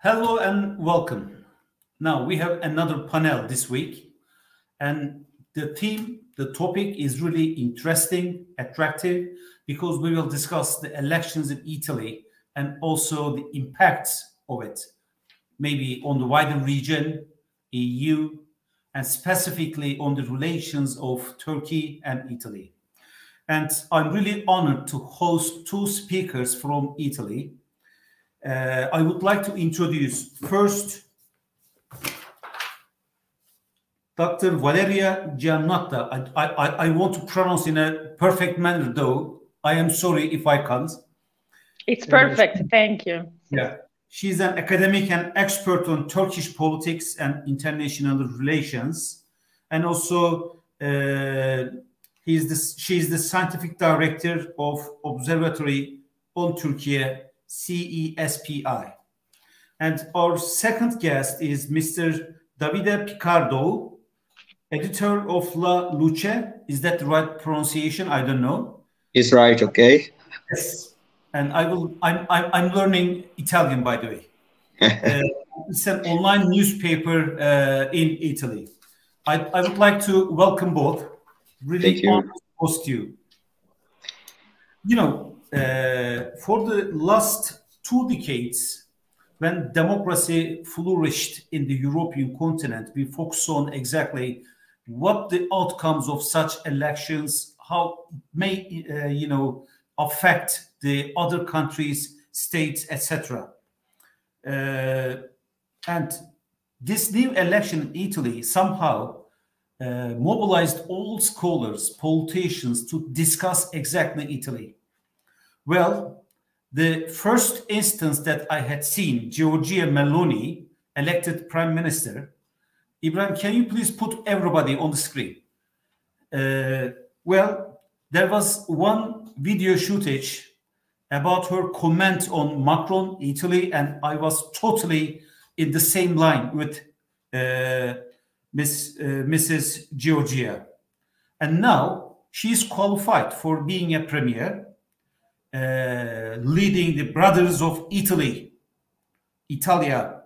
Hello and welcome. Now we have another panel this week, and the topic is really interesting, attractive, because we will discuss the elections in Italy and also the impacts of it, maybe on the wider region, EU, and specifically on the relations of Turkey and Italy. And I'm really honored to host two speakers from Italy. I would like to introduce first Dr. Valeria Giannotta. I want to pronounce in a perfect manner, though. I am sorry if I can't. It's perfect. Thank you. Yeah. She's an academic and expert on Turkish politics and international relations. And also, she's the scientific director of Observatory on Turkey, CESPI. And our second guest is Mr. Davide Piccardo, editor of La Luce. Is that the right pronunciation? I don't know. It's right, okay. Yes. And I'm learning Italian, by the way. It's an online newspaper in Italy. I would like to welcome both. Really honored to host you. You know, for the last 2 decades, when democracy flourished in the European continent, we focused on exactly what the outcomes of such elections, how it may, affect the other countries, states, etc. And this new election in Italy somehow mobilized all scholars, politicians to discuss exactly Italy. Well, the first instance that I had seen, Giorgia Meloni, elected prime minister. Ibrahim, can you please put everybody on the screen? Well, there was one video shootage about her comment on Macron, Italy, and I was totally in the same line with Mrs. Giorgia. And now she's qualified for being a premier, leading the Brothers of Italy, Italia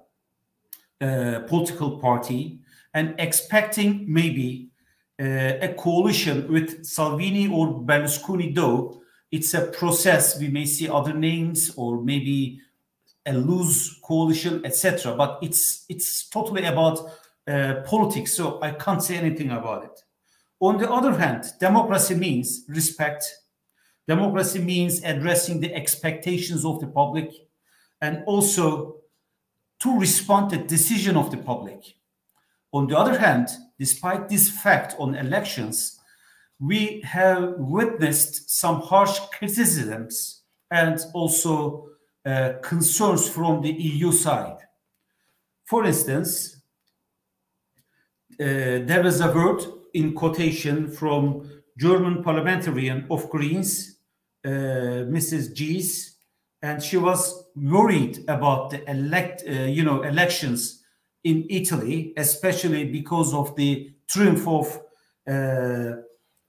political party, and expecting maybe a coalition with Salvini or Berlusconi, though it's a process. We may see other names or maybe a loose coalition, etc. But it's totally about politics, so I can't say anything about it. On the other hand, democracy means respect. Democracy means addressing the expectations of the public and also to respond to the decision of the public. On the other hand, despite this fact on elections, we have witnessed some harsh criticisms and also concerns from the EU side. For instance, there was a word in quotation from German parliamentarian of Greens, Mrs. Gies, and she was worried about the elections in Italy, especially because of the triumph of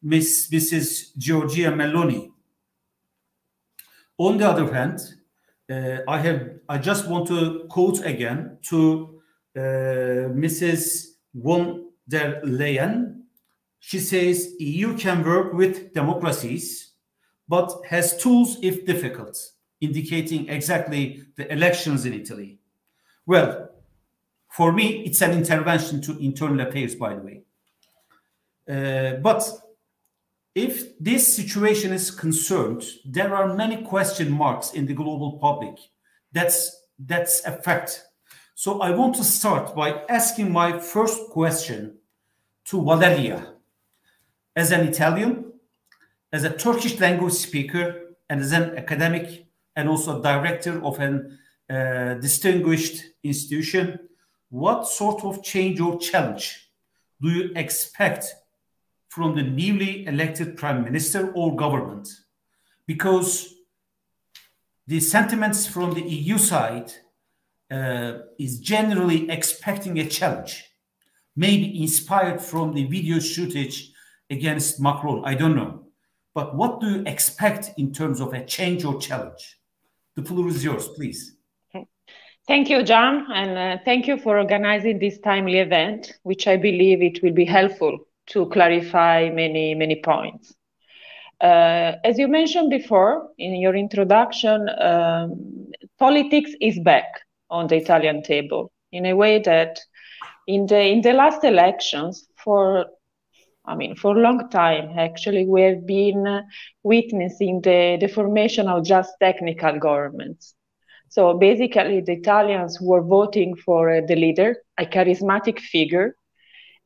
Mrs. Giorgia Meloni. On the other hand, I just want to quote again to Mrs. von der Leyen. She says, EU can work with democracies, but has tools if difficult, indicating exactly the elections in Italy. Well, for me, it's an intervention to internal affairs, by the way. But if this situation is concerned, there are many question marks in the global public. That's a fact. So I want to start by asking my first question to Valeria. As an Italian, as a Turkish language speaker, and as an academic and also director of a distinguished institution, what sort of change or challenge do you expect from the newly elected prime minister or government? Because the sentiments from the EU side is generally expecting a challenge, maybe inspired from the video shootage against Macron. I don't know. But what do you expect in terms of a change or challenge? The floor is yours, please. Thank you, John, and thank you for organizing this timely event, which I believe it will be helpful to clarify many points. As you mentioned before in your introduction, politics is back on the Italian table in a way that in the last elections for a long time, actually, we have been witnessing the formation of just technical governments. So basically, the Italians were voting for the leader, a charismatic figure,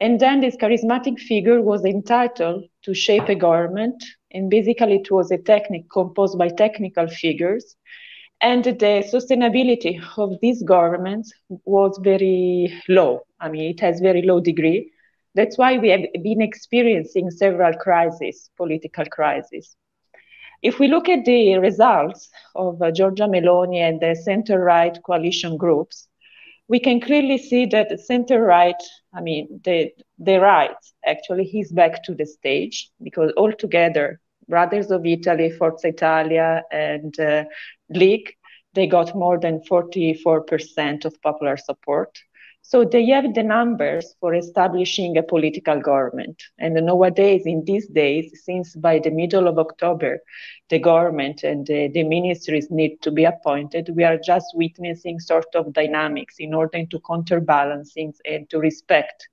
and then this charismatic figure was entitled to shape a government, and basically it was a composed by technical figures, and the sustainability of these governments was very low. I mean, it has very low degree. That's why we have been experiencing several crises, political crises. If we look at the results of Giorgia Meloni and the center-right coalition groups, we can clearly see that the center-right, the right, actually, is back to the stage, because altogether, Brothers of Italy, Forza Italia, and League, they got more than 44% of popular support. So they have the numbers for establishing a political government. And nowadays, in these days, since by the middle of October, the government and the ministries need to be appointed, we are just witnessing sort of dynamics in order to counterbalancing and to respect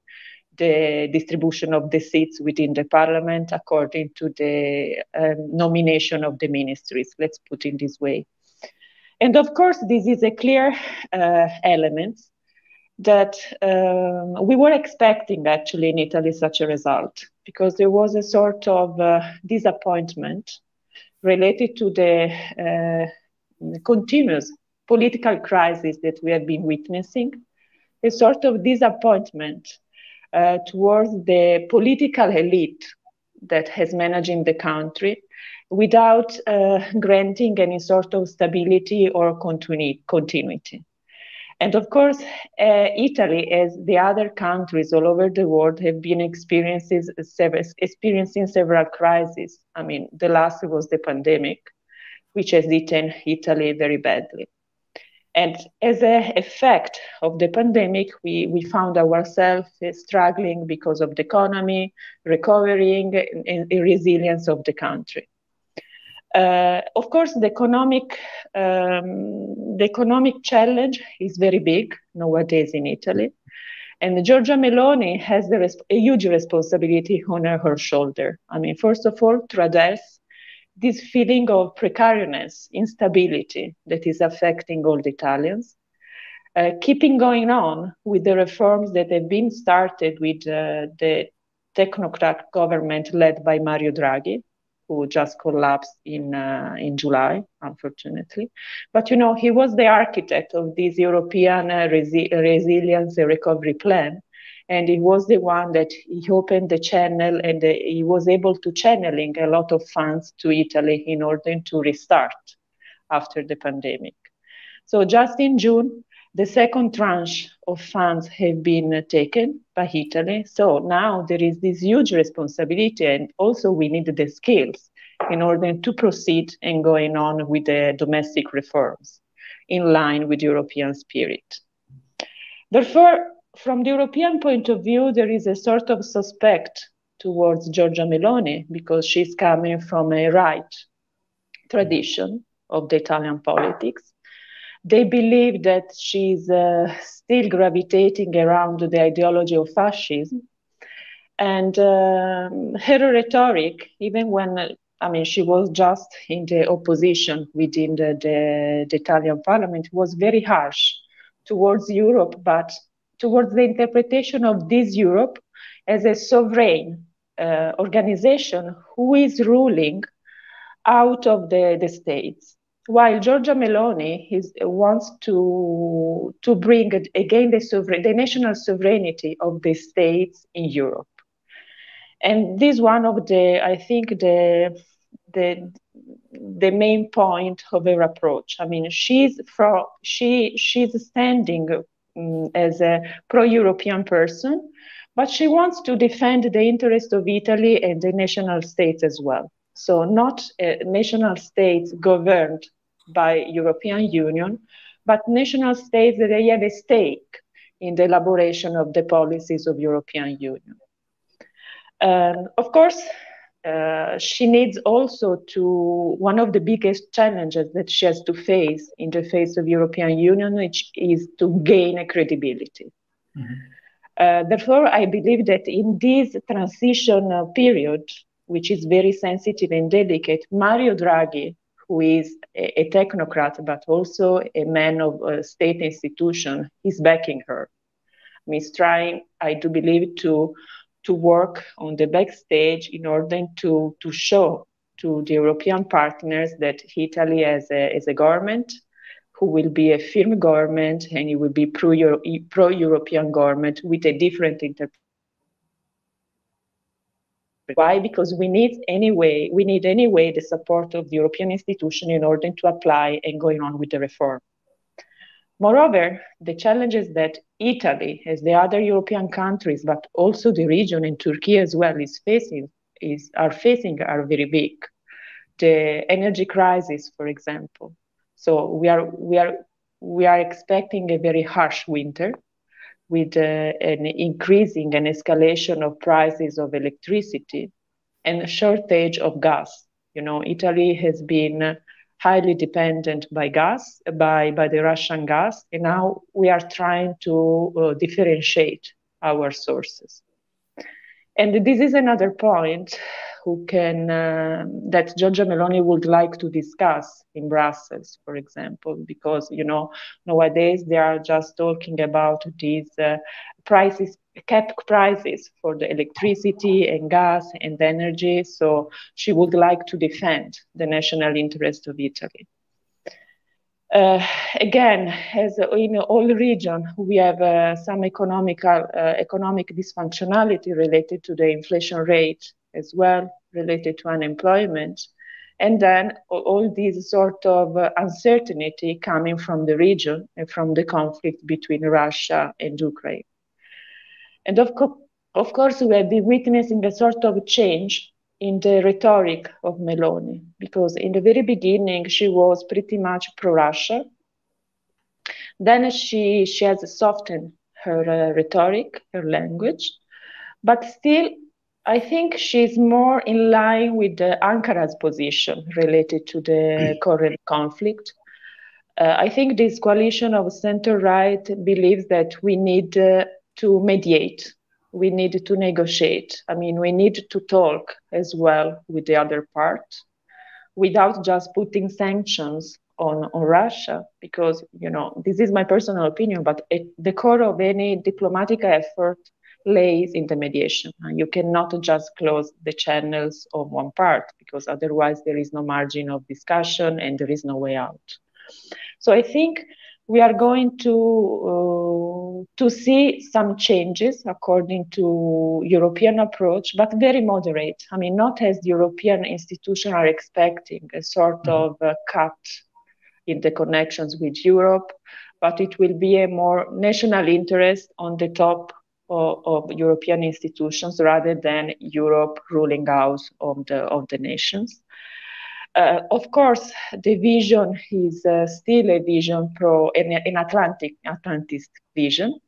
the distribution of the seats within the parliament according to the nomination of the ministries, let's put it this way. And of course, this is a clear element that we were expecting actually in Italy such a result, because there was a sort of disappointment related to the continuous political crisis that we have been witnessing, a sort of disappointment towards the political elite that has managing the country without granting any sort of stability or continuity. And of course, Italy, as the other countries all over the world, have been experiencing several crises. I mean, the last was the pandemic, which has eaten Italy very badly. And as an effect of the pandemic, we found ourselves struggling because of the economy, recovering, and the resilience of the country. Of course, the economic challenge is very big nowadays in Italy, and Giorgia Meloni has a huge responsibility on her shoulder. I mean, first of all, to address this feeling of precariousness, instability that is affecting all the Italians, keeping going on with the reforms that have been started with the technocrat government led by Mario Draghi, who just collapsed in July, unfortunately. But you know, he was the architect of this European resilience and recovery plan, and he was the one that he opened the channel, and he was able to channeling a lot of funds to Italy in order to restart after the pandemic. So just in June, the second tranche of funds have been taken by Italy. So now there is this huge responsibility, and also we need the skills in order to proceed and going on with the domestic reforms in line with European spirit. Therefore, from the European point of view, there is a sort of suspect towards Giorgia Meloni, because she's coming from a right tradition of the Italian politics. They believe that she's still gravitating around the ideology of fascism. And her rhetoric, even when, she was just in the opposition within the Italian parliament, was very harsh towards Europe, but towards the interpretation of this Europe as a sovereign organization who is ruling out of the states. While Giorgia Meloni wants to bring again the national sovereignty of the states in Europe. And this is one of the main point of her approach. I mean, she's standing as a pro-European person, but she wants to defend the interest of Italy and the national states as well. So not national states governed by European Union, but national states, they have a stake in the elaboration of the policies of European Union. Of course, she needs also to, one of the biggest challenges that she has to face in the face of European Union, which is to gain a credibility. Therefore, I believe that in this transition period, which is very sensitive and delicate, Mario Draghi, who is a technocrat, but also a man of state institution, is backing her. He's trying, I do believe, to work on the backstage in order to show to the European partners that Italy as a government who will be a firm government, and it will be pro-European government with a different interpretation. Why? Because we need anyway the support of the European institution in order to apply and going on with the reform. Moreover, the challenges that Italy, as the other European countries, but also the region and Turkey as well, are very big. The energy crisis, for example. So we are expecting a very harsh winter with an increasing and escalation of prices of electricity and a shortage of gas. You know, Italy has been highly dependent by gas, by the Russian gas, and now we are trying to differentiate our sources. And this is another point that Giorgia Meloni would like to discuss in Brussels, for example, because, you know, nowadays they are just talking about these prices, capped prices for the electricity and gas and energy. So she would like to defend the national interest of Italy. Again, as in all region, we have some economic dysfunctionality related to the inflation rate as well, related to unemployment, and then all these sort of uncertainty coming from the region and from the conflict between Russia and Ukraine. And of course, we have been witnessing a sort of change in the rhetoric of Meloni, because in the very beginning, she was pretty much pro-Russia. Then she has softened her rhetoric, her language, but still, I think she's more in line with Ankara's position related to the current conflict. I think this coalition of center-right believes that we need to mediate. We need to negotiate. I mean, we need to talk as well with the other part without just putting sanctions on Russia, because, you know, this is my personal opinion, but at the core of any diplomatic effort lays in the mediation. And you cannot just close the channels of one part, because otherwise there is no margin of discussion and there is no way out. So I think we are going to see some changes according to European approach, but very moderate. I mean, not as the European institutions are expecting, a sort of cut in the connections with Europe, but it will be a more national interest on the top of European institutions rather than Europe ruling out of the nations. Of course, the vision is still a vision an Atlantist vision.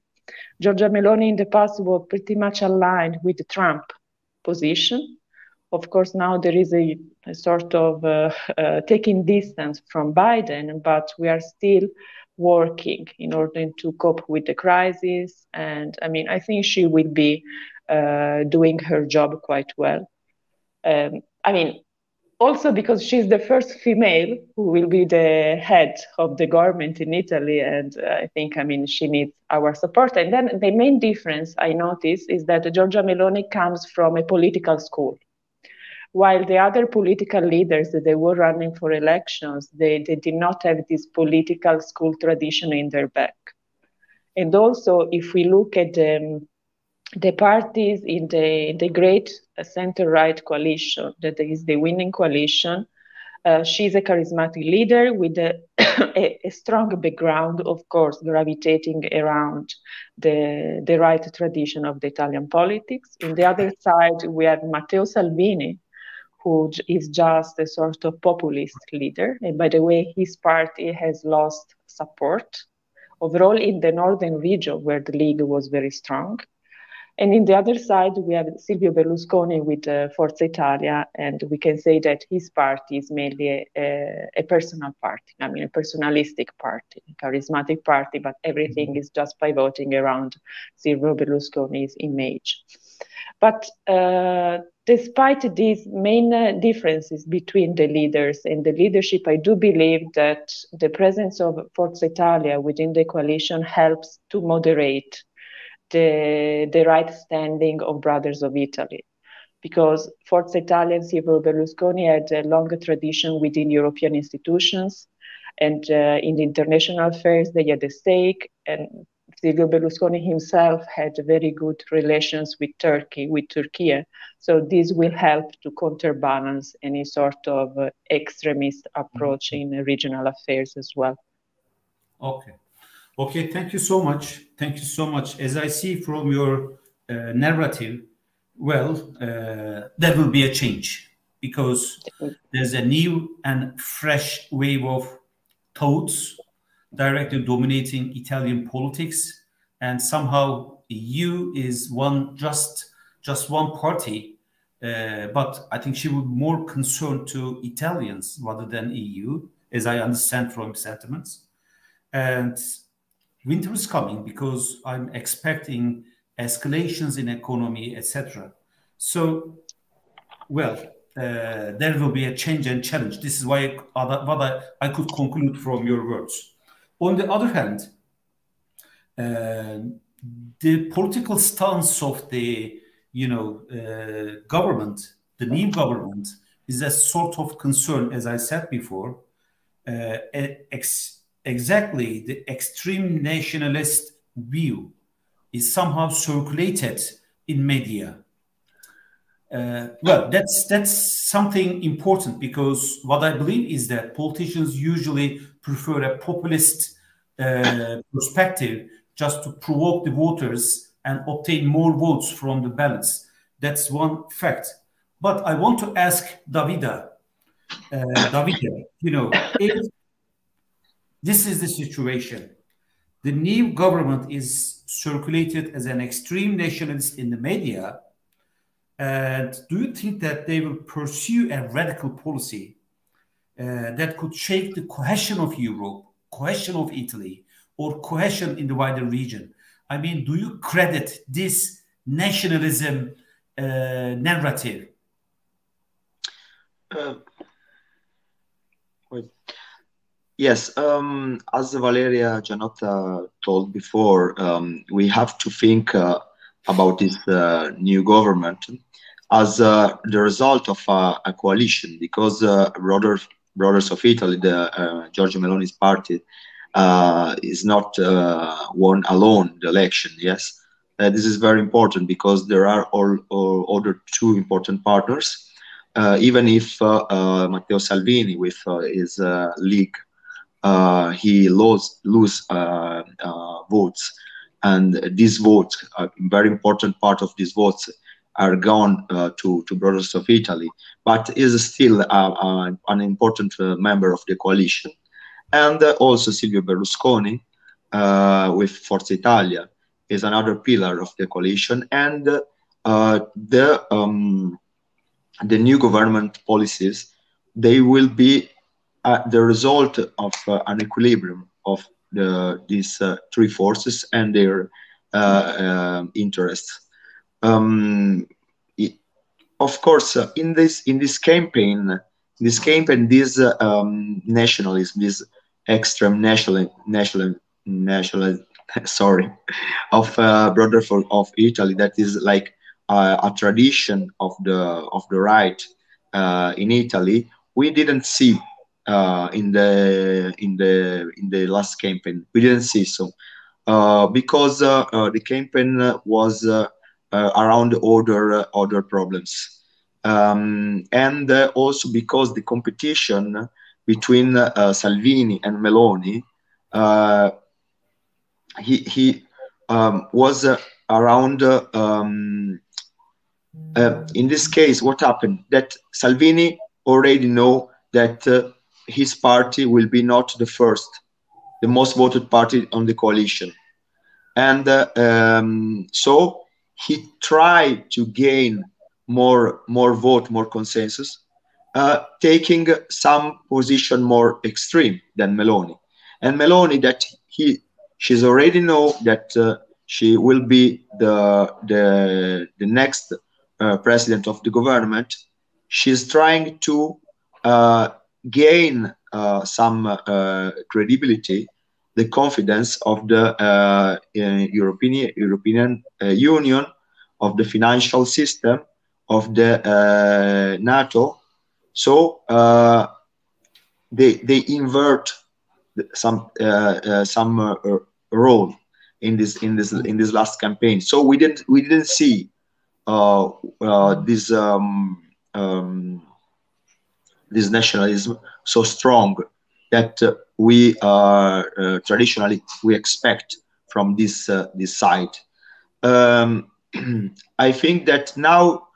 Giorgia Meloni in the past was pretty much aligned with the Trump position. Of course, now there is a sort of taking distance from Biden, but we are still working in order to cope with the crisis. And I mean, I think she will be doing her job quite well. I mean, also because she's the first female who will be the head of the government in Italy. And I think, I mean, she needs our support. And then the main difference I notice is that Giorgia Meloni comes from a political school. While the other political leaders that they were running for elections, they did not have this political school tradition in their back. And also, if we look at the parties in the great center-right coalition, that is the winning coalition, she's a charismatic leader with a strong background, of course, gravitating around the right tradition of the Italian politics. In the other side, we have Matteo Salvini, who is just a sort of populist leader. And by the way, his party has lost support overall in the northern region where the League was very strong. And in the other side, we have Silvio Berlusconi with Forza Italia, and we can say that his party is mainly a personal party, I mean, a personalistic party, a charismatic party, but everything is just pivoting around Silvio Berlusconi's image. But despite these main differences between the leaders and the leadership, I do believe that the presence of Forza Italia within the coalition helps to moderate the right standing of Brothers of Italy, because Forza Italia and Silvio Berlusconi had a long tradition within European institutions, and in the international affairs they had a stake, and Silvio Berlusconi himself had very good relations with Turkey, so this will help to counterbalance any sort of extremist approach in regional affairs as well. Okay. Okay, thank you so much. Thank you so much. As I see from your narrative, well, there will be a change because there's a new and fresh wave of thoughts directly dominating Italian politics, and somehow EU is just one party, but I think she would be more concerned to Italians rather than EU, as I understand from sentiments. And winter is coming because I'm expecting escalations in economy, etc. So, well, there will be a change and challenge. This is why what I could conclude from your words. On the other hand, the political stance of the government, the new government, is a sort of concern, as I said before. Exactly, the extreme nationalist view is somehow circulated in media. Well, that's something important, because what I believe is that politicians usually prefer a populist perspective just to provoke the voters and obtain more votes from the ballots. That's one fact. But I want to ask Davide, if this is the situation, the new government is circulated as an extreme nationalist in the media, and do you think that they will pursue a radical policy that could shake the cohesion of Europe, cohesion of Italy, or cohesion in the wider region? I mean, do you credit this nationalism narrative? Yes, as Valeria Giannotta told before, we have to think about this new government as the result of a coalition, because Brothers of Italy, the Giorgia Meloni's party, is not won alone the election. Yes, this is very important because there are all other two important partners. Even if Matteo Salvini with his League, he lose votes, and these votes, a very important part of these votes, are gone to Brothers of Italy, but is still an important member of the coalition. And also Silvio Berlusconi with Forza Italia is another pillar of the coalition, and the new government policies, they will be the result of an equilibrium of these three forces and their interests. Of course, in this campaign, this nationalism, this extreme national sorry, of Brothers of Italy, that is like a tradition of the right in Italy, we didn't see in the last campaign. We didn't see so because the campaign was around other problems, and also because the competition between Salvini and Meloni, he was around in this case, what happened? That Salvini already know that his party will be not the first, the most voted party on the coalition. And so he tried to gain more vote, more consensus, taking some position more extreme than Meloni. And Meloni, that she's already know that she will be the next president of the government. She's trying to gain some credibility, the confidence of the European Union, of the financial system, of the NATO. So they invert some role in this last campaign. So we didn't see this nationalism so strong that we traditionally we expect from this side. I think that now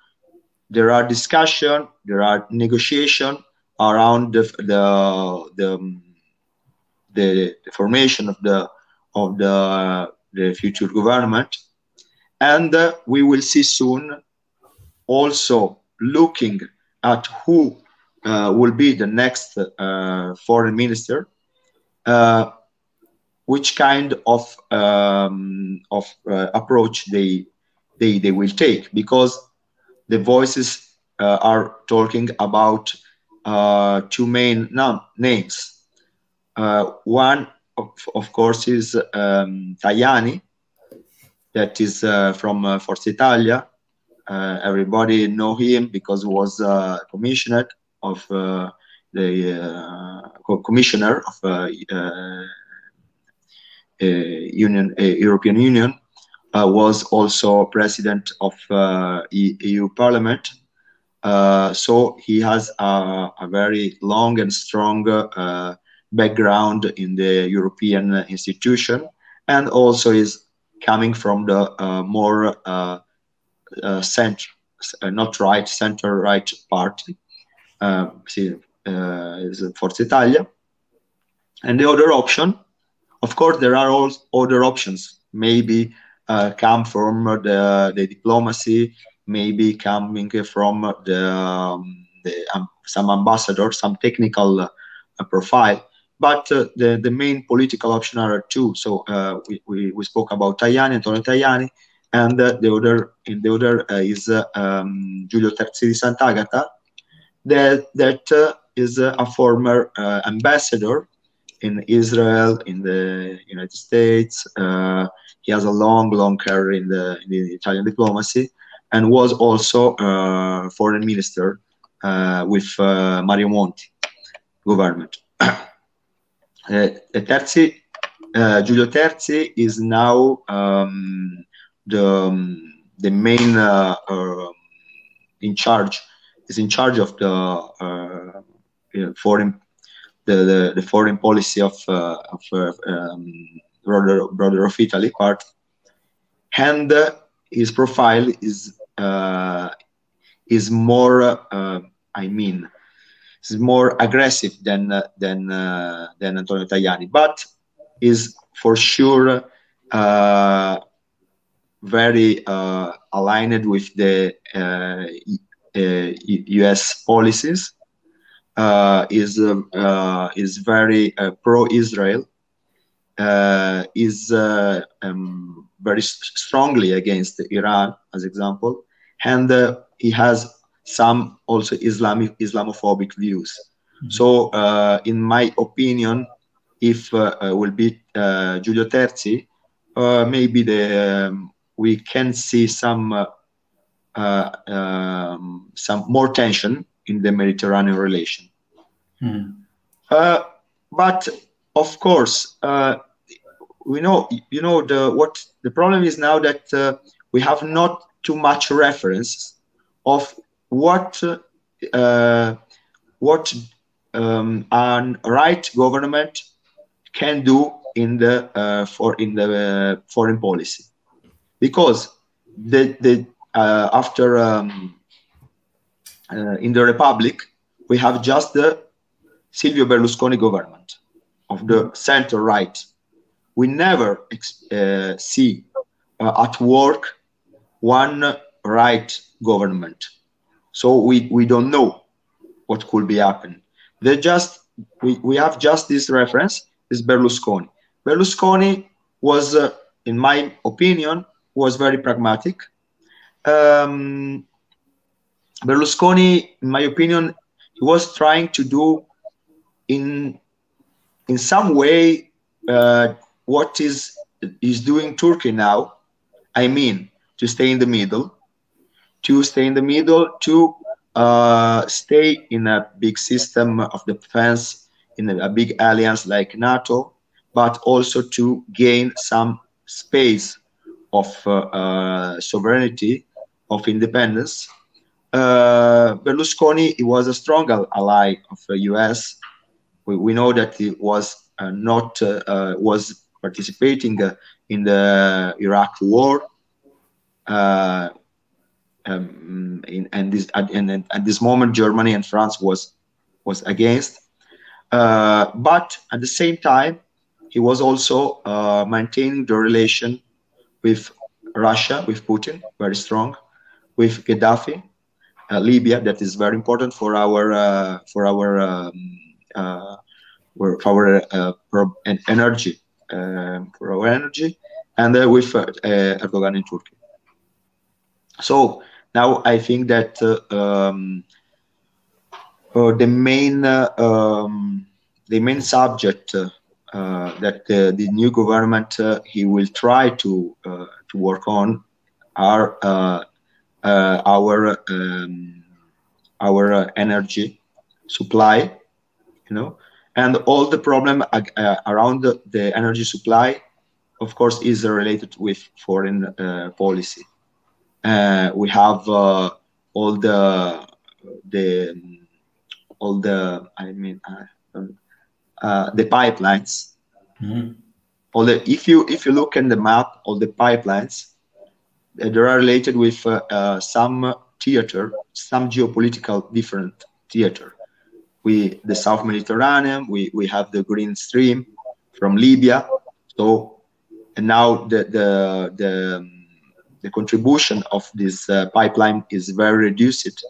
there are discussion, there are negotiation around the formation of the future government, and we will see soon also looking at who will be the next foreign minister, which kind of approach they will take, because the voices are talking about two main names. One, of course, is Tajani, that is from Forza Italia. Everybody know him because he was commissioner of European Union, was also president of EU Parliament. So he has a very long and strong background in the European institution, and also is coming from the more center-right party, is Forza Italia. And the other option, of course, there are all other options, maybe come from the diplomacy, maybe coming from some ambassador, some technical profile. But the main political option are two. So we spoke about Antonio Tajani, and the other is Giulio Terzi di Sant'Agata, that is a former ambassador in Israel, in the United States. He has a long career in the Italian diplomacy, and was also foreign minister with Mario Monti government. Giulio Terzi is now the main in charge of the foreign policy of brother of Italy part, and his profile is more is more aggressive than Antonio Tajani, but is for sure very aligned with the US policies. Is very pro-Israel. Is very strongly against Iran, as example, and he has some also Islamophobic views. Mm-hmm. So, in my opinion, if will be Giulio Terzi, maybe we can see some more tension in the Mediterranean relation. Mm. But of course, we know, the problem is now that we have not too much reference of what a right government can do in the foreign policy, because after in the Republic, we have just the Silvio Berlusconi government of the center right. We never see at work one right government, so we don't know what could be happening. We have just this reference is Berlusconi. Berlusconi was, in my opinion, was very pragmatic. Berlusconi, in my opinion, he was trying to do in some way what is doing Turkey now. I mean, to stay in the middle, to stay in a big system of defense, in a big alliance like NATO, but also to gain some space of sovereignty, of independence. Berlusconi, he was a strong ally of the US. We know that he was was participating in the Iraq War. At this moment, Germany and France was against. But at the same time, he was also maintaining the relation with Russia, with Putin, very strong, with Gaddafi, Libya, that is very important for our energy, and with Erdogan in Turkey. So now I think that the main subject that the new government he will try to work on are our energy supply, and all the problem around the energy supply, of course, is related with foreign policy. We have all the pipelines. Mm-hmm. If you look at the map, all the pipelines they are related with some theater, some geopolitical different theater. The South Mediterranean, we have the Green Stream from Libya. So, and now the contribution of this pipeline is very reduced.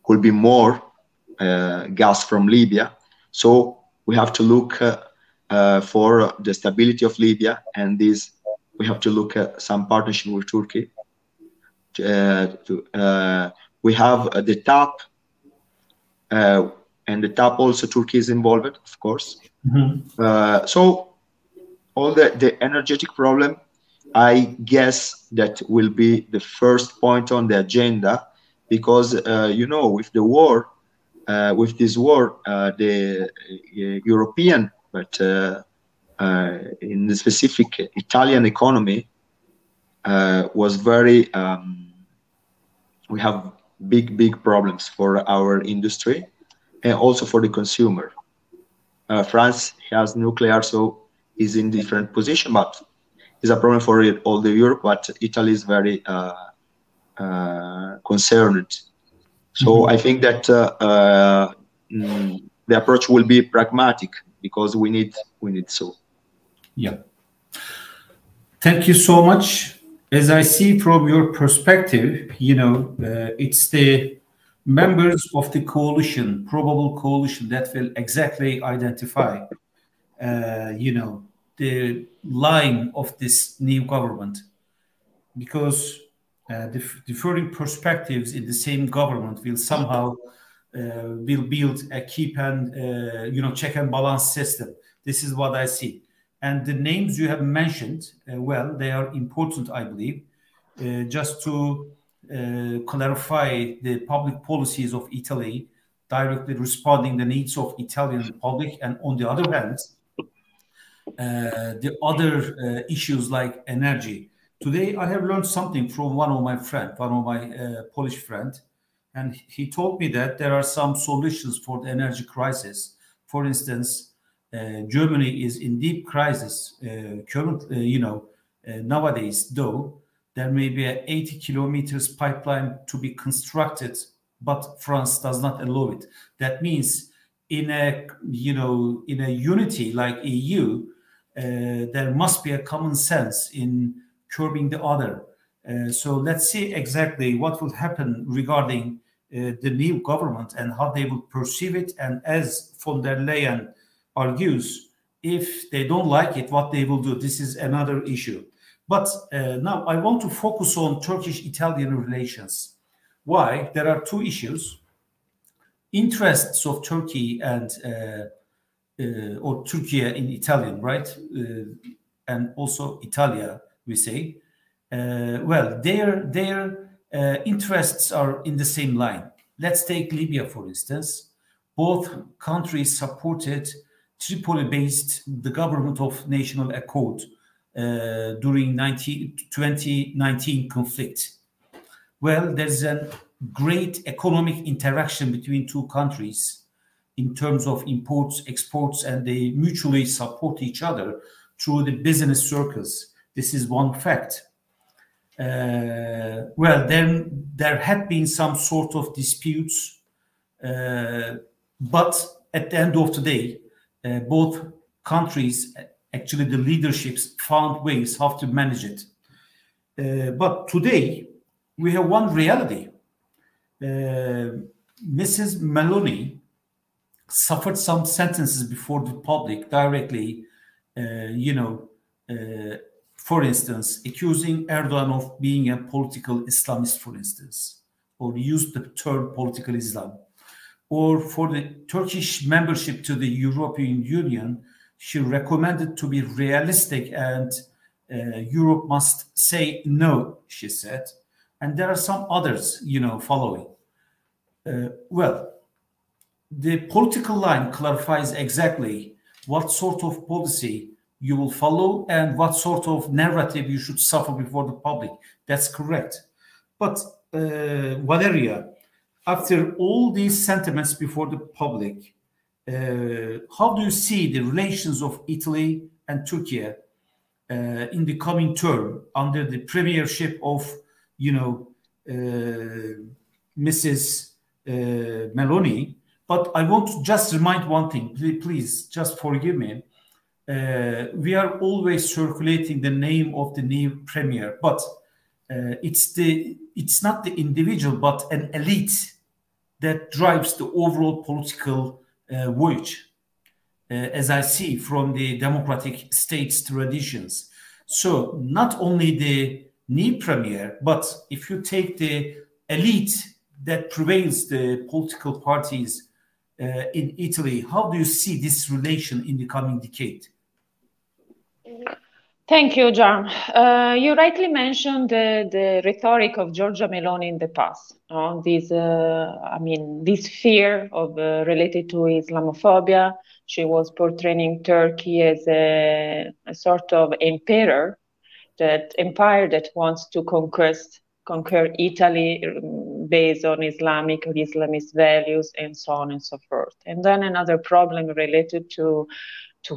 Could be more gas from Libya. So we have to look for the stability of Libya, and we have to look at some partnership with Turkey. We have the TAP, and the TAP also Turkey is involved, of course. Mm-hmm. So all the energetic problem, I guess that will be the first point on the agenda, because with the war, with this war, the European, but in the specific Italian economy was very. We have big problems for our industry and also for the consumer. France has nuclear, so is in different position, but it's a problem for all the Europe. But Italy is very concerned. So mm-hmm. I think that the approach will be pragmatic, because we need so. Yeah. Thank you so much. As I see from your perspective, it's the members of the coalition, probable coalition, that will exactly identify, the line of this new government, because the differing perspectives in the same government will somehow will build a keep and check and balance system. This is what I see. And the names you have mentioned, they are important, I believe, just to clarify the public policies of Italy, directly responding the needs of Italian public, and on the other hand, the other issues like energy. Today, I have learned something from one of my Polish friends, and he told me that there are some solutions for the energy crisis. For instance, Germany is in deep crisis currently, nowadays, though there may be a 80 kilometers pipeline to be constructed, but France does not allow it. That means in a unity like EU, there must be a common sense in curbing the other. So let's see exactly what will happen regarding the new government and how they will perceive it. And as von der Leyen argues, if they don't like it, what they will do. This is another issue. But now I want to focus on Turkish-Italian relations. Why? There are two issues. Interests of Turkey and or Turkey in Italian, right? And also Italia, we say. Well, their interests are in the same line. Let's take Libya, for instance. Both countries supported Tripoli-based the government of national accord during 2019 conflict. Well, there's a great economic interaction between two countries in terms of imports, exports, and they mutually support each other through the business circles. This is one fact. Well, then there had been some sort of disputes, but at the end of the day, both countries, actually the leaderships, found ways how to manage it. But today, we have one reality. Mrs. Meloni suffered some sentences before the public directly, for instance, accusing Erdogan of being a political Islamist, for instance, or used the term political Islam. Or for the Turkish membership to the European Union, she recommended to be realistic and Europe must say no, she said. And there are some others, following. Well, the political line clarifies exactly what sort of policy you will follow and what sort of narrative you should suffer before the public. That's correct. But Valeria, after all these sentiments before the public, how do you see the relations of Italy and Turkey in the coming term under the premiership of, Mrs. Meloni? But I want to just remind one thing, please, just forgive me. We are always circulating the name of the new premier, but it's not the individual, but an elite that drives the overall political voyage, as I see from the democratic states' traditions. So not only the new premier, but if you take the elite that prevails the political parties in Italy, how do you see this relation in the coming decade? Thank you, John. You rightly mentioned the rhetoric of Giorgia Meloni in the past. This fear of related to Islamophobia. She was portraying Turkey as a sort of empire that wants to conquer Italy based on Islamic or Islamist values and so on and so forth. And then another problem related to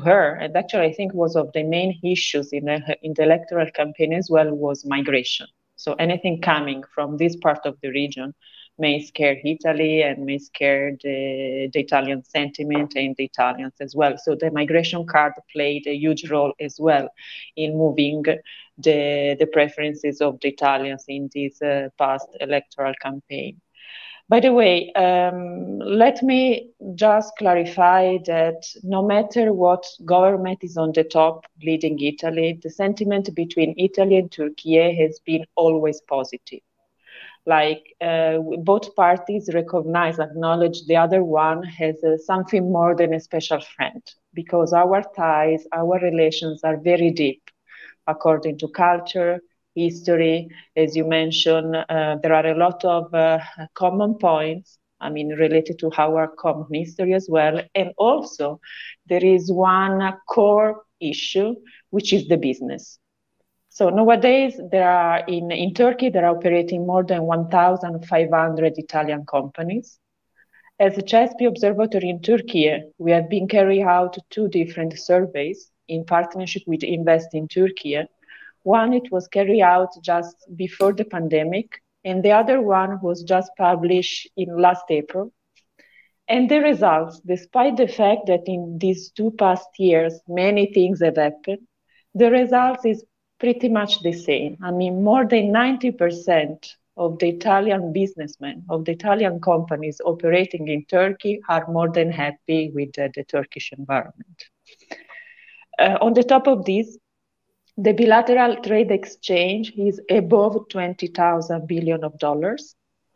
her, and actually I think was of the main issues in the electoral campaign as well, was migration. So anything coming from this part of the region may scare Italy and may scare the Italian sentiment and the Italians as well. So the migration card played a huge role as well in moving the preferences of the Italians in this past electoral campaign. By the way, let me just clarify that no matter what government is on the top leading Italy, the sentiment between Italy and Turkey has been always positive. Like both parties recognize, acknowledge the other one as something more than a special friend, because our ties, our relations are very deep according to culture, history. As you mentioned, there are a lot of common points, related to our common history as well. And also there is one core issue, which is the business. So nowadays there are in Turkey, there are operating more than 1,500 Italian companies. As a CESPI observatory in Turkey, we have been carrying out 2 different surveys in partnership with Invest in Turkey, One, it was carried out just before the pandemic, and the other one was just published in last April. And the results, despite the fact that in these 2 past years, many things have happened, the results is pretty much the same. I mean, more than 90% of the Italian businessmen, of the Italian companies operating in Turkey are more than happy with the Turkish environment. On the top of this, the bilateral trade exchange is above $20,000 billion.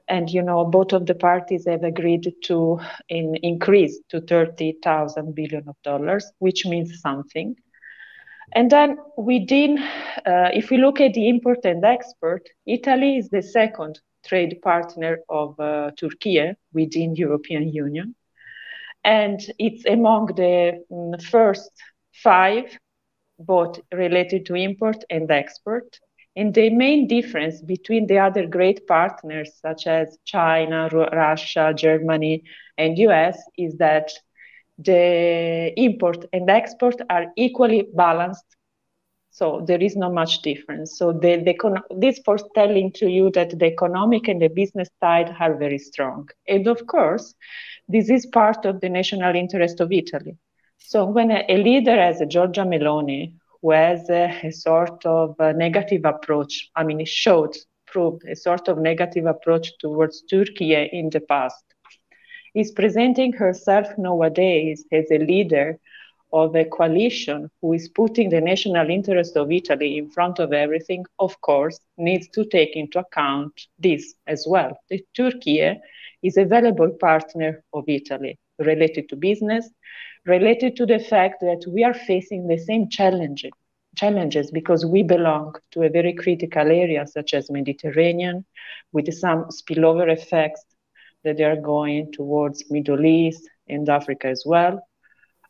And, you know, both of the parties have agreed to increase to $30,000 billion, which means something. And then within, if we look at the import and export, Italy is the second trade partner of Turkey within European Union. And it's among the first 5, both related to import and export. And the main difference between the other great partners, such as China, Russia, Germany, and US, is that the import and export are equally balanced. So there is not much difference. So this for telling to you that the economic and the business side are very strong. And of course, this is part of the national interest of Italy. So when a leader as Giorgia Meloni, who has a sort of a negative approach, I mean, proved a sort of negative approach towards Turkey in the past, is presenting herself nowadays as a leader of a coalition who is putting the national interest of Italy in front of everything, of course, needs to take into account this as well. The Turkey is a valuable partner of Italy related to business, related to the fact that we are facing the same challenges because we belong to a very critical area such as Mediterranean, with some spillover effects that they are going towards Middle East and Africa as well.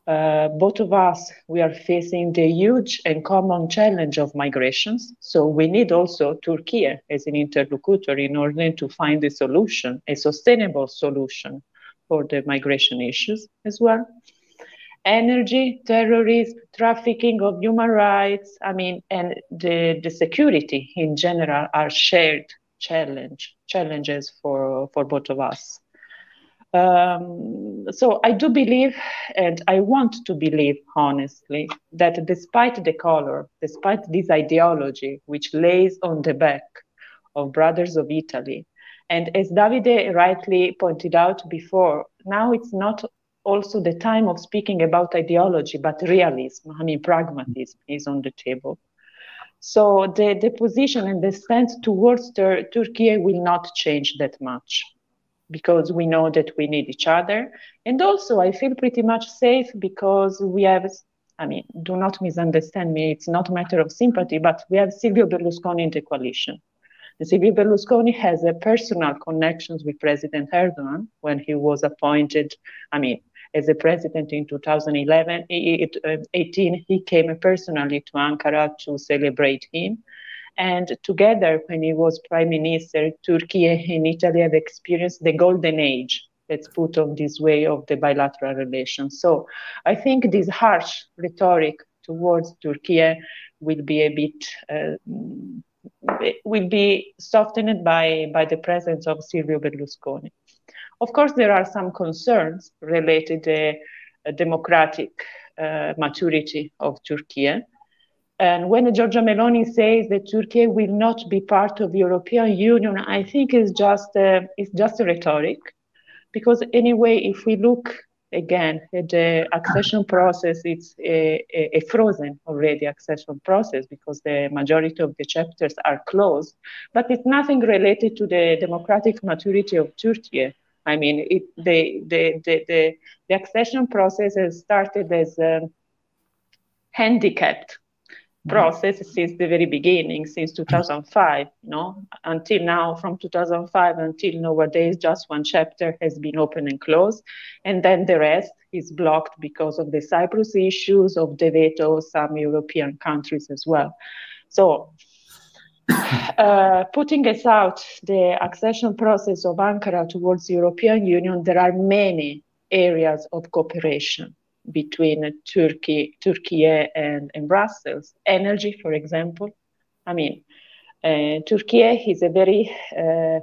Both of us, we are facing the huge and common challenge of migrations. So we need also Turkey as an interlocutor in order to find a solution, a sustainable solution for the migration issues as well. Energy, terrorism, trafficking of human rights, I mean, and the security in general are shared challenges for both of us. So I do believe, and I want to believe honestly, that despite the color, despite this ideology which lays on the back of Brothers of Italy, and as Davide rightly pointed out before, now it's not also the time of speaking about ideology, but realism, I mean, pragmatism is on the table. So the position and the stance towards Turkey will not change that much, because we know that we need each other. And also I feel pretty much safe because we have, I mean, do not misunderstand me, it's not a matter of sympathy, but we have Silvio Berlusconi in the coalition. And Silvio Berlusconi has a personal connections with President Erdogan when he was appointed, I mean, as a president in 2018, he came personally to Ankara to celebrate him. And together, when he was prime minister, Turkey and Italy have experienced the golden age, let's put on this way, of the bilateral relations. So I think this harsh rhetoric towards Turkey will be a bit, will be softened by the presence of Silvio Berlusconi. Of course, there are some concerns related to the democratic maturity of Turkey. And when Giorgia Meloni says that Turkey will not be part of the European Union, I think it's just a rhetoric. Because anyway, if we look again at the accession process, it's a frozen already accession process because the majority of the chapters are closed. But it's nothing related to the democratic maturity of Turkey. I mean, the accession process has started as a handicapped process since the very beginning, since 2005, until now, from 2005 until nowadays, just one chapter has been open and closed, and then the rest is blocked because of the Cyprus issues, of the veto of some European countries as well. So, putting aside the accession process of Ankara towards the European Union, there are many areas of cooperation between Turkey and Brussels. Energy, for example, I mean, Turkey is a very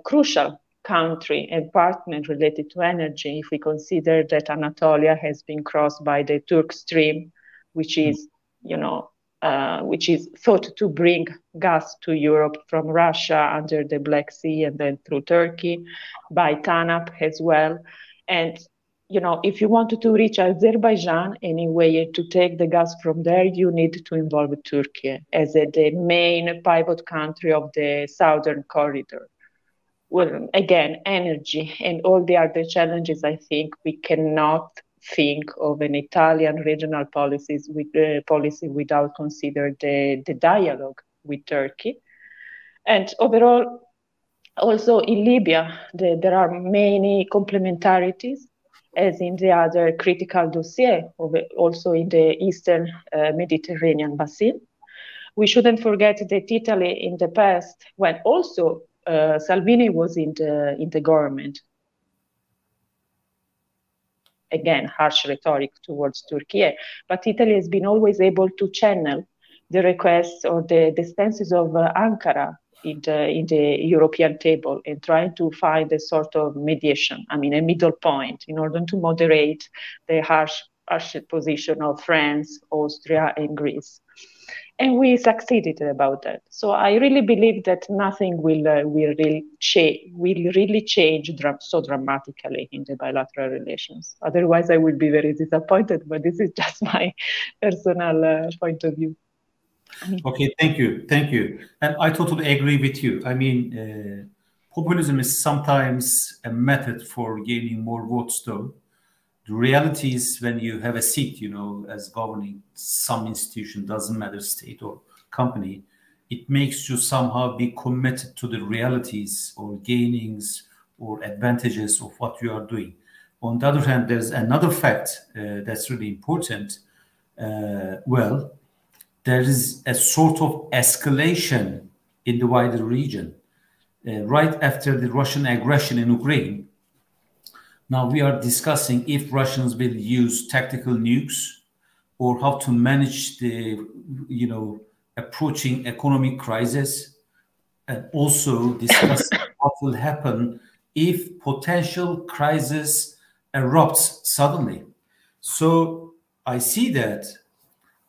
crucial country and partner related to energy if we consider that Anatolia has been crossed by the Turk Stream, which is, which is thought to bring gas to Europe from Russia under the Black Sea and then through Turkey, by TANAP as well. And if you wanted to reach Azerbaijan anyway, to take the gas from there, you need to involve Turkey as the main pivot country of the southern corridor. Well, again, energy and all the other challenges, I think we cannot think of an Italian regional policy without considering the dialogue with Turkey. And overall, also in Libya, there are many complementarities, as in the other critical dossier, also in the Eastern Mediterranean basin. We shouldn't forget that Italy in the past, when also Salvini was in the government, again, harsh rhetoric towards Turkey, but Italy has been always able to channel the requests or the stances of Ankara in the European table and trying to find a sort of mediation, a middle point, in order to moderate the harsh position of France, Austria, and Greece. And we succeeded about that. So I really believe that nothing will really change so dramatically in the bilateral relations. Otherwise, I would be very disappointed, but this is just my personal point of view. Okay, thank you. And I totally agree with you. Populism is sometimes a method for gaining more votes, though. The reality is, when you have a seat, as governing some institution, doesn't matter, state or company, it makes you somehow be committed to the realities or gainings or advantages of what you are doing. On the other hand, there's another fact that's really important. There is a sort of escalation in the wider region. Right after the Russian aggression in Ukraine, now we are discussing if Russians will use tactical nukes or how to manage the, approaching economic crisis, and also discuss what will happen if potential crisis erupts suddenly. So I see that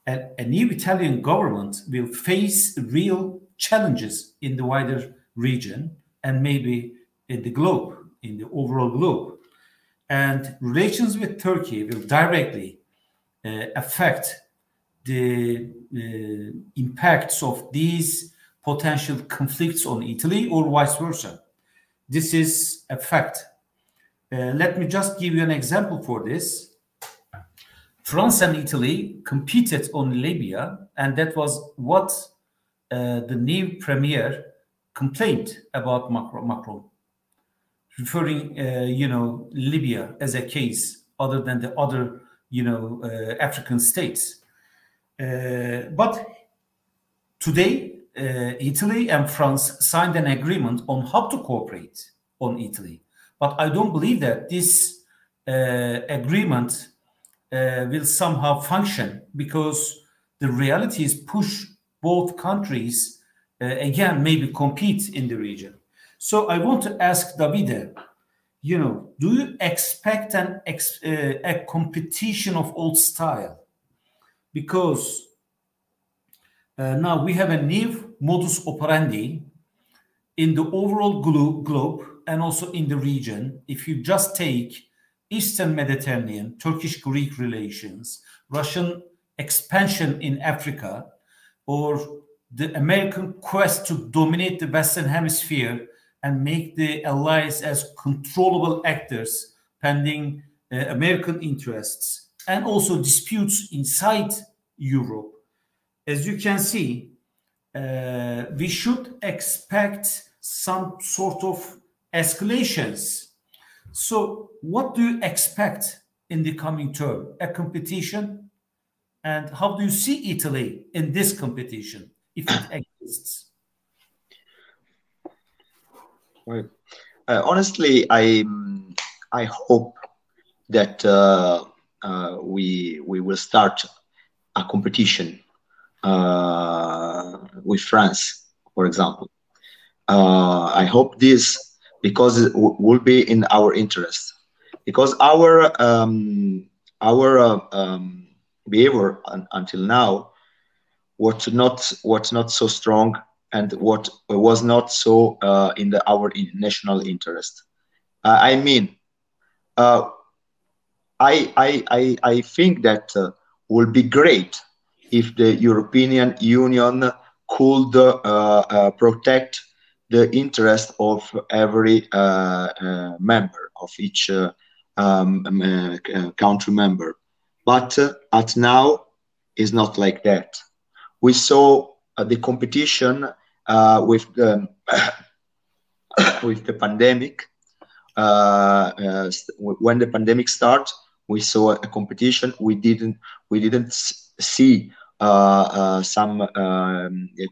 a new Italian government will face real challenges in the wider region and maybe in the globe, in the overall globe. And relations with Turkey will directly affect the impacts of these potential conflicts on Italy or vice versa. This is a fact. Let me just give you an example for this. France and Italy competed on Libya, and that was what the new premier complained about Macron, referring, Libya as a case other than the other, African states. But today, Italy and France signed an agreement on how to cooperate on Italy. But I don't believe that this agreement will somehow function, because the reality is push both countries, again, maybe compete in the region. So I want to ask Davide, do you expect a competition of old style? Because now we have a new modus operandi in the overall globe and also in the region. If you just take Eastern Mediterranean, Turkish-Greek relations, Russian expansion in Africa, or the American quest to dominate the Western Hemisphere and make the allies as controllable actors pending American interests, and also disputes inside Europe. As you can see, we should expect some sort of escalations. So what do you expect in the coming term? A competition? And how do you see Italy in this competition, if it exists? Right. Honestly, I hope that we will start a competition with France for example. I hope this, because it will be in our interest, because our behavior until now was not so strong, and what was not so in our national interest. I mean, uh, I think that would be great if the European Union could protect the interest of every member of each country member. But at now is not like that. We saw the competition with the with the pandemic. When the pandemic started, we saw a competition. We didn't see some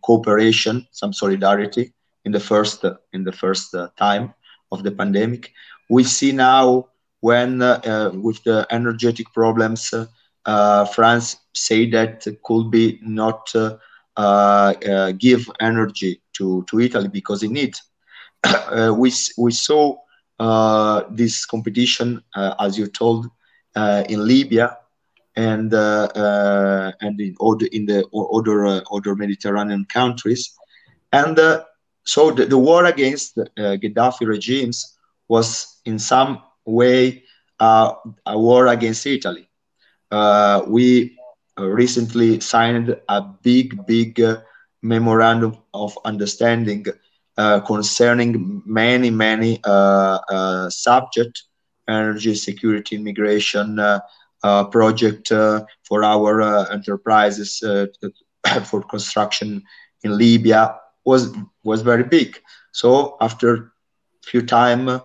cooperation, some solidarity in the first time of the pandemic. We see now when with the energetic problems, France say that could be not give energy to Italy because it needs. We saw this competition, as you told, in Libya and in other Mediterranean countries, and so the war against Gaddafi regimes was in some way a war against Italy. We recently signed a big memorandum of understanding concerning many subjects: energy, security, immigration, project for our enterprises for construction in Libya was very big. So after few time,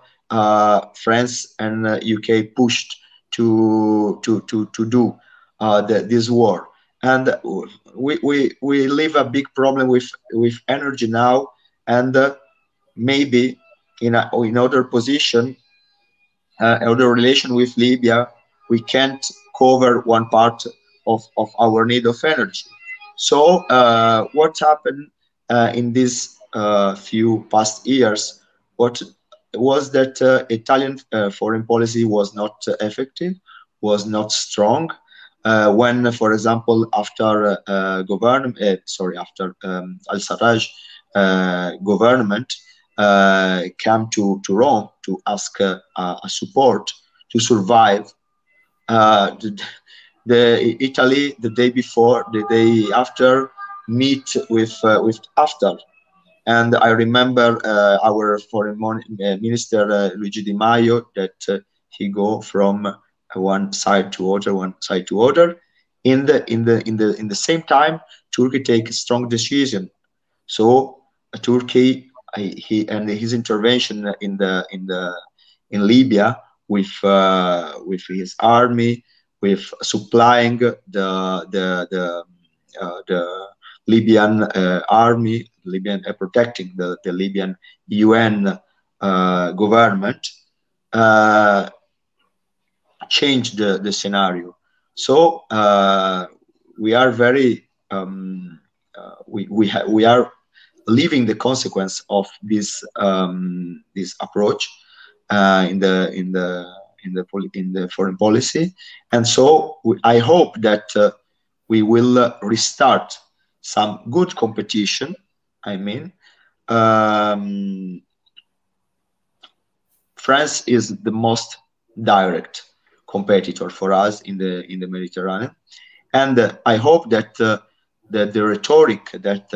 France and UK pushed to do this war, and we live a big problem with energy now, and maybe in other position, other relation with Libya, we can't cover one part of our need of energy. So what happened in these few past years? What was that Italian foreign policy was not effective, was not strong. When, for example, after after al-Sarraj government came to Rome to ask a support to survive, the Italy the day before, the day after, meet with Haftar. And I remember our foreign minister Luigi Di Maio that he go from one side to other. In the same time, Turkey take a strong decision. So Turkey, he and his intervention in Libya with his army, with supplying the Libyan army, protecting the Libyan UN government, changed the scenario. So we are very we are living the consequence of this this approach in the foreign policy, and so I hope that we will restart some good competition. I mean, France is the most direct competitor for us in the Mediterranean, and I hope that the rhetoric that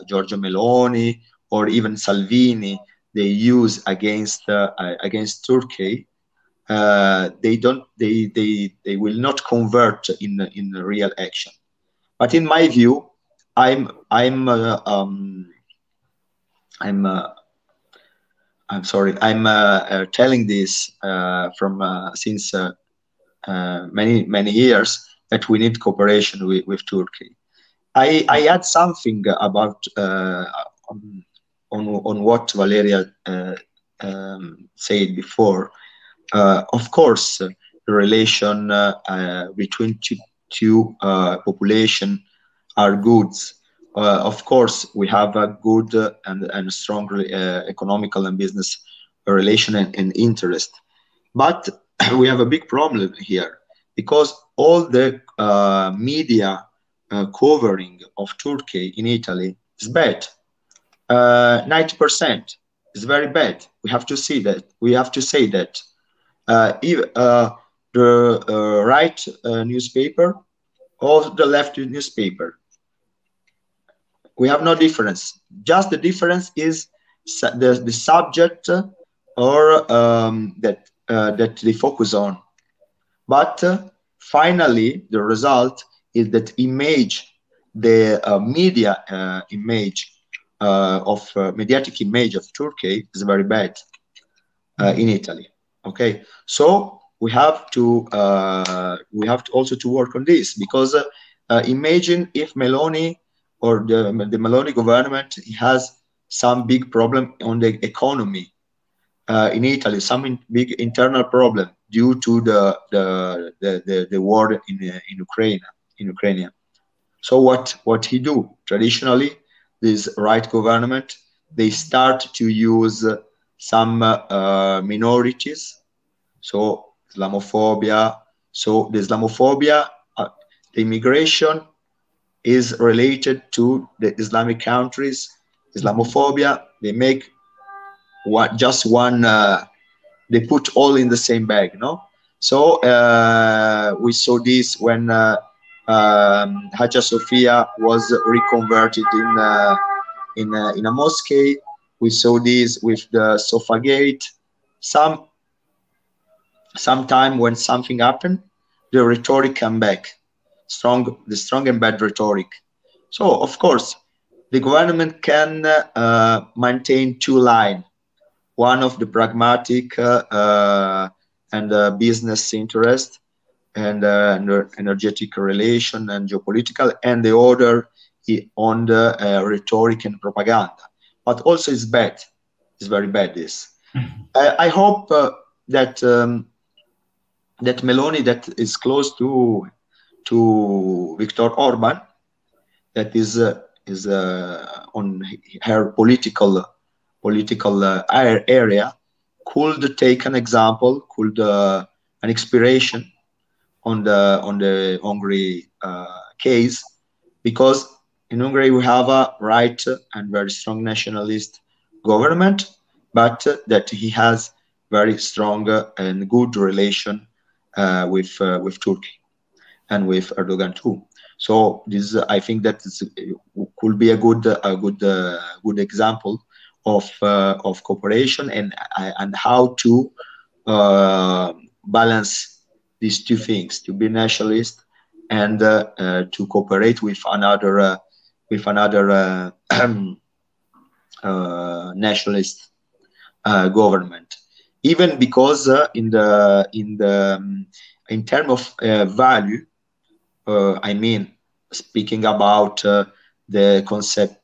Giorgia Meloni or even Salvini they use against Turkey, they will not convert in real action. But in my view, I'm sorry. I'm telling this from since many years that we need cooperation with Turkey. I add something about on what Valeria said before. Of course, the relation between two population are good. Of course, we have a good and strong economical and business relation and interest. But we have a big problem here, because all the media covering of Turkey in Italy is bad. 90% is very bad. We have to see that. We have to say that. The right newspaper or the left newspaper, we have no difference. Just the difference is the subject or that they focus on. But finally, the result is that the media image mediatic image of Turkey is very bad in Italy. Okay, so we have to also to work on this, because imagine if Meloni or the Meloni government has some big problem on the economy in Italy, some big internal problem due to the war in Ukraine. So what he do traditionally? This right government, they start to use some minorities, so Islamophobia. So the Islamophobia, the immigration is related to the Islamic countries. Islamophobia, they make just one. They put all in the same bag, no? So we saw this when Hagia Sophia was reconverted in a mosque. We saw this with the Sofa Gate. Sometime when something happened, the rhetoric came back, the strong and bad rhetoric. So of course, the government can maintain two lines: one of the pragmatic and business interest and energetic relation and geopolitical, and the other on the rhetoric and propaganda. But also it's bad. It's very bad, this. I hope that that Meloni, that is close to Viktor Orban, that is on her political area, could take an example, an inspiration on the Hungary case, because in Hungary we have a right and very strong nationalist government, but that he has very strong and good relation with Turkey and with Erdogan too. So this, I think, that could be a good example of cooperation and how to balance these two things: to be nationalist and to cooperate with another nationalist government. Even because in terms of value, I mean, speaking about the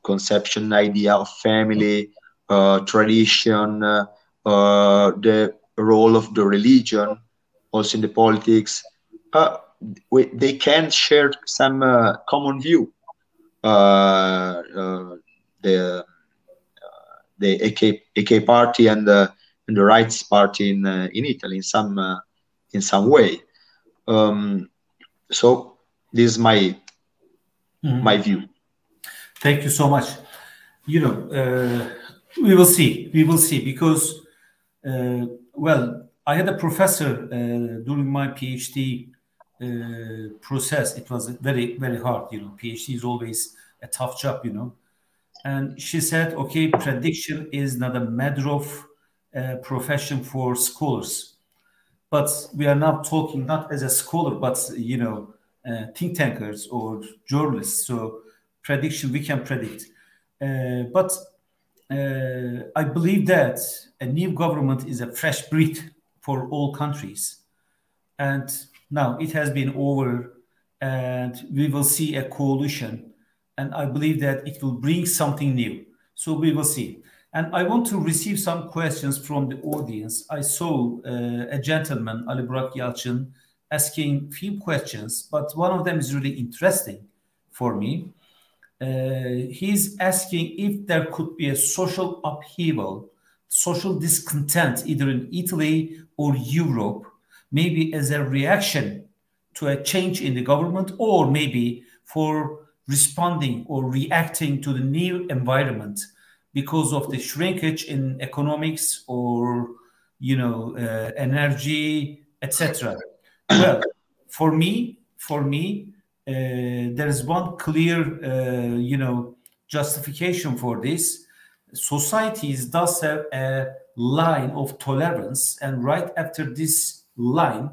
conception idea of family, tradition, the role of the religion, also in the politics, they can share some common view. The AK party and the Rights Party in Italy in some way. So this is my view. Thank you so much. You know, we will see because well, I had a professor during my PhD process. It was very hard. You know, PhD is always a tough job. You know, and she said, okay, prediction is not a matter of profession for scholars, but we are now talking not as a scholar, but you know, think tankers or journalists. So prediction, we can predict, but I believe that a new government is a fresh breath for all countries, and now it has been over, and we will see a coalition, and I believe that it will bring something new. So we will see. And I want to receive some questions from the audience. I saw a gentleman, Ali Burak Yalçın, asking few questions, but one of them is really interesting for me. he's asking if there could be a social upheaval, social discontent, either in Italy or Europe, maybe as a reaction to a change in the government, or maybe for responding or reacting to the new environment because of the shrinkage in economics or, you know, energy, etc. Well, for me, there is one clear, you know, justification for this. Societies does have a line of tolerance, and right after this line,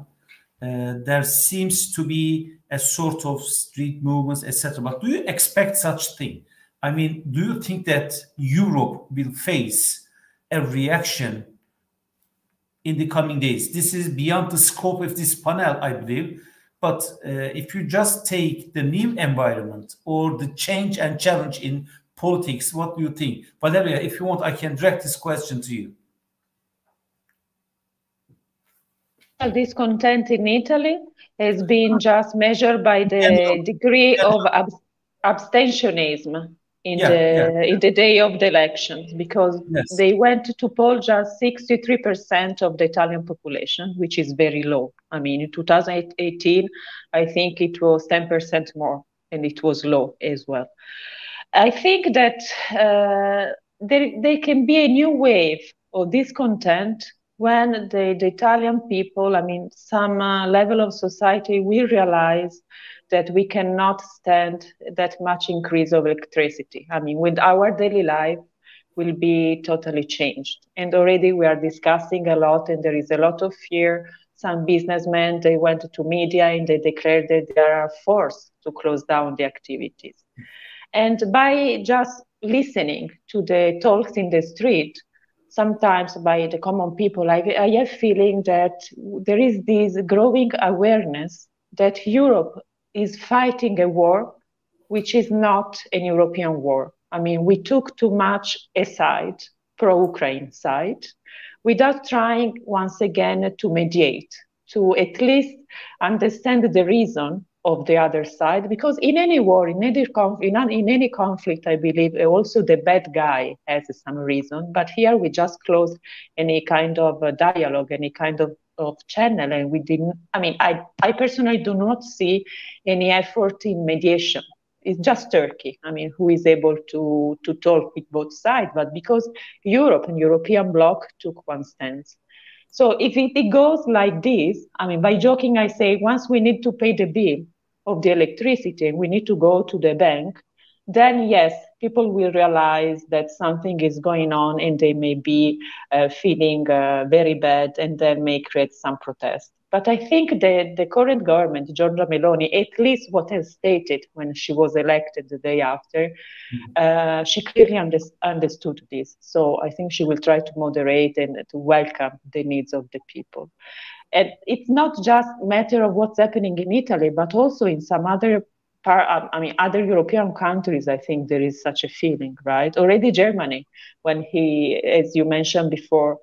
there seems to be a sort of street movements, etc. But do you expect such thing? I mean, do you think that Europe will face a reaction in the coming days? This is beyond the scope of this panel, I believe. But if you just take the new environment or the change and challenge in politics, what do you think? Valeria, if you want, I can direct this question to you. Discontent in Italy has been just measured by the degree of abstentionism in the day of the elections, because they went to poll just 63% of the Italian population, which is very low. I mean, in 2018, I think it was 10% more, and it was low as well. I think that there can be a new wave of discontent when the Italian people, I mean, some level of society will realize that we cannot stand that much increase of electricity. I mean, with our daily life will be totally changed. And already we are discussing a lot, and there is a lot of fear. Some businessmen, they went to media and they declared that they are forced to close down the activities. And by just listening to the talks in the street, sometimes by the common people, I have feeling that there is this growing awareness that Europe is fighting a war which is not an European war. I mean, we took too much a side, pro-Ukraine side, without trying once again to mediate, to at least understand the reason of the other side, because in any war, in any conflict, I believe also the bad guy has some reason. But here we just closed any kind of dialogue, any kind of channel, and we didn't. I mean, I personally do not see any effort in mediation. It's just Turkey, I mean, who is able to talk with both sides, but because Europe and European bloc took one stance. So if it goes like this, I mean, by joking, I say, once we need to pay the bill of the electricity and we need to go to the bank, then yes, people will realize that something is going on and they may be feeling very bad, and then may create some protest. But I think the current government, Giorgia Meloni, at least what has stated when she was elected the day after, she clearly understood this. So I think she will try to moderate and to welcome the needs of the people. And it's not just a matter of what's happening in Italy, but also in some other other European countries. I think there is such a feeling, right? Already Germany, when he, as you mentioned before,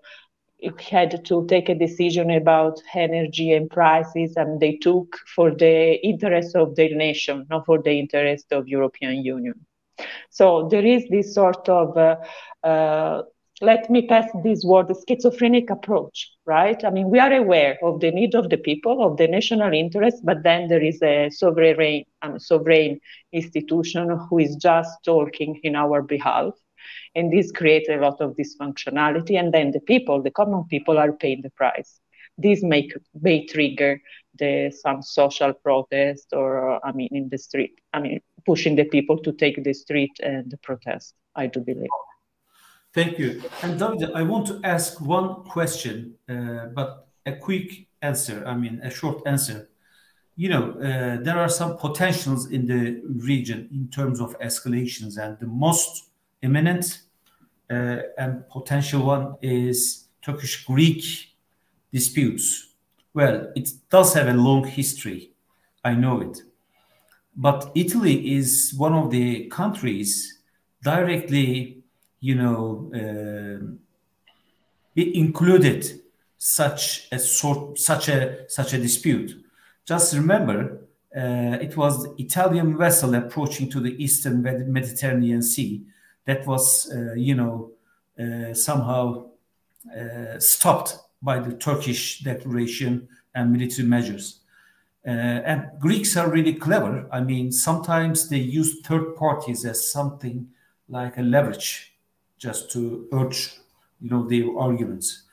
it had to take a decision about energy and prices, and they took for the interest of their nation, not for the interest of European Union. So there is this sort of, let me pass this word, schizophrenic approach, right? I mean, we are aware of the need of the people, of the national interest, but then there is a sovereign institution who is just talking in our behalf. And this creates a lot of dysfunctionality. And then the people, the common people, are paying the price. This may trigger some social protest, or, I mean, in the street. I mean, pushing the people to take the street and protest, I do believe. Thank you. And Davide, I want to ask one question, but a quick answer, I mean, a short answer. You know, there are some potentials in the region in terms of escalations, and the most imminent and potential one is Turkish-Greek disputes. Well, it does have a long history, I know it. But Italy is one of the countries directly, you know, it included such a dispute. Just remember it was the Italian vessel approaching to the Eastern Mediterranean Sea that was, somehow stopped by the Turkish declaration and military measures. And Greeks are really clever. I mean, sometimes they use third parties as something like a leverage just to urge, their arguments.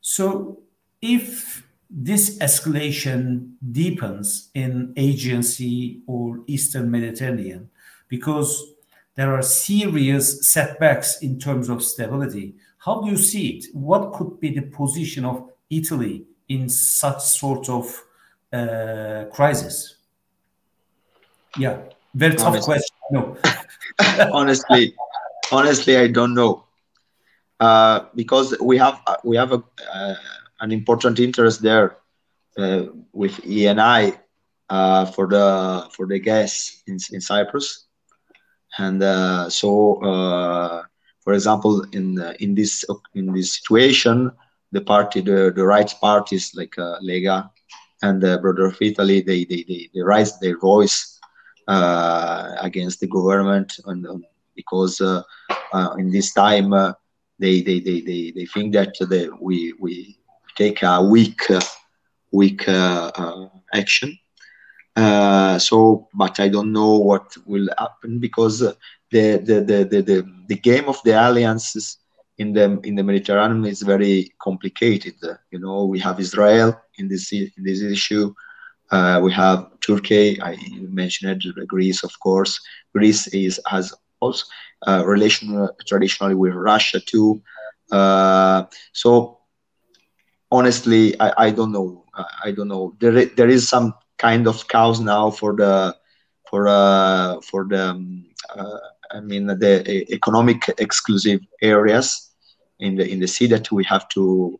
So if this escalation deepens in Aegean Sea or Eastern Mediterranean, because there are serious setbacks in terms of stability, how do you see it? What could be the position of Italy in such sort of crisis? Yeah, very tough question. No. honestly, I don't know, because we have an important interest there with ENI for the gas in Cyprus, and for example, in this situation, the right parties like Lega and the Brother of Italy, they raise their voice against the government, and because in this time they think that we take a weak action. But I don't know what will happen, because the game of the alliances in the Mediterranean is very complicated. We have Israel in this issue. We have Turkey. I mentioned Greece, of course. Greece has also relation traditionally with Russia too. So honestly, I don't know. I don't know. There is some kind of chaos now for the economic exclusive areas in the sea that we have to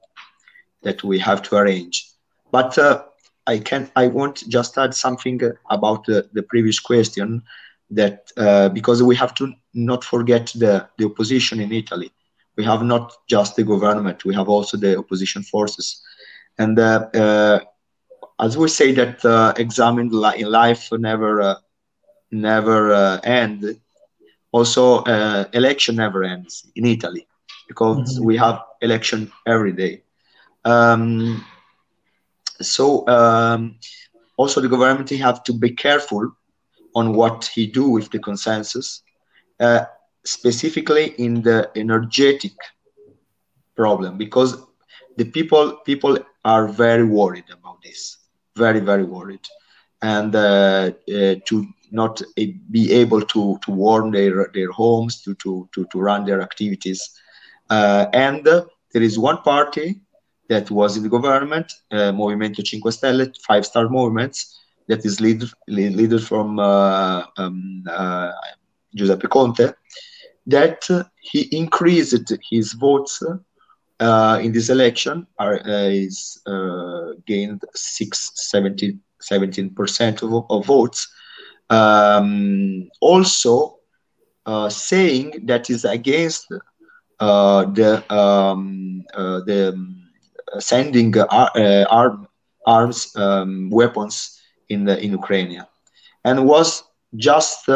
arrange. But I want just add something about the previous question, that because we have to not forget the opposition in Italy. We have not just the government, we have also the opposition forces. And as we say that exam in life never end, also election never ends in Italy, because we have election every day. Also the government have to be careful on what he do with the consensus, specifically in the energetic problem, because the people are very worried about this, very worried, and to not be able to warm their homes, to run their activities, and there is one party that was in the government, Movimento 5 Stelle, 5-star movements, that is leader from Giuseppe Conte, that he increased his votes in this election, is gained 17% of votes. Also saying that is against the sending arms, weapons in Ukraine, and was just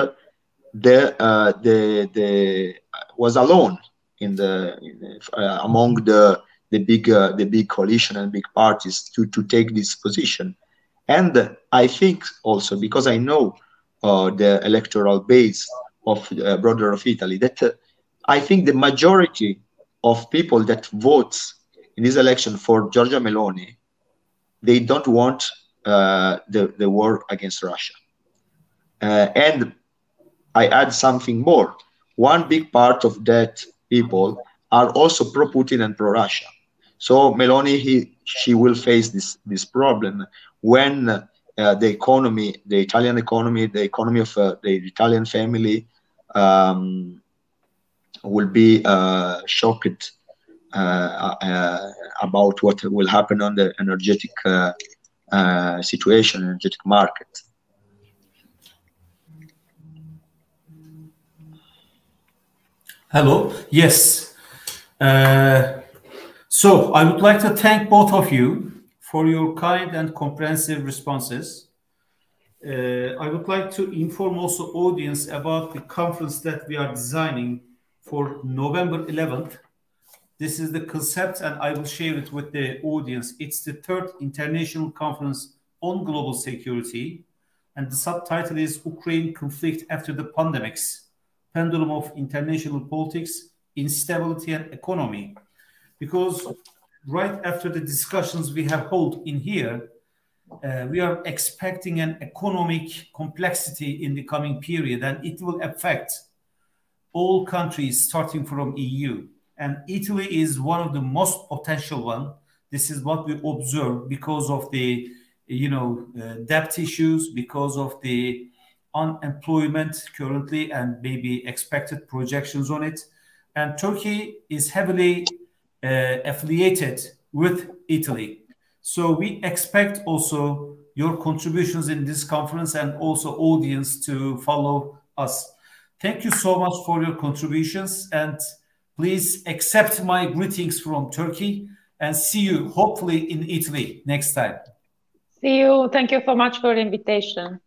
was alone among the big coalition and big parties to take this position. And I think also, because I know the electoral base of Brother of Italy, that I think the majority of people that votes in this election for Giorgia Meloni, they don't want the war against Russia. And I add something more. One big part of that people are also pro-Putin and pro-Russia. So Meloni, she will face this problem when the economy, the Italian economy, the economy of the Italian family will be shocked about what will happen on the energetic situation, energetic market. Hello. Yes. So I would like to thank both of you for your kind and comprehensive responses. I would like to inform also audience about the conference that we are designing for November 11th. This is the concept, and I will share it with the audience. It's the third international conference on global security, and the subtitle is Ukraine Conflict After the Pandemics, Pendulum of International Politics, Instability and Economy. Because right after the discussions we have held in here, we are expecting an economic complexity in the coming period, and it will affect all countries starting from EU. And Italy is one of the most potential one. This is what we observe because of the, debt issues, because of the unemployment currently, and maybe expected projections on it. And Turkey is heavily affiliated with Italy. So we expect also your contributions in this conference and also audience to follow us. Thank you so much for your contributions, and please accept my greetings from Turkey, and see you hopefully in Italy next time. See you. Thank you so much for the invitation.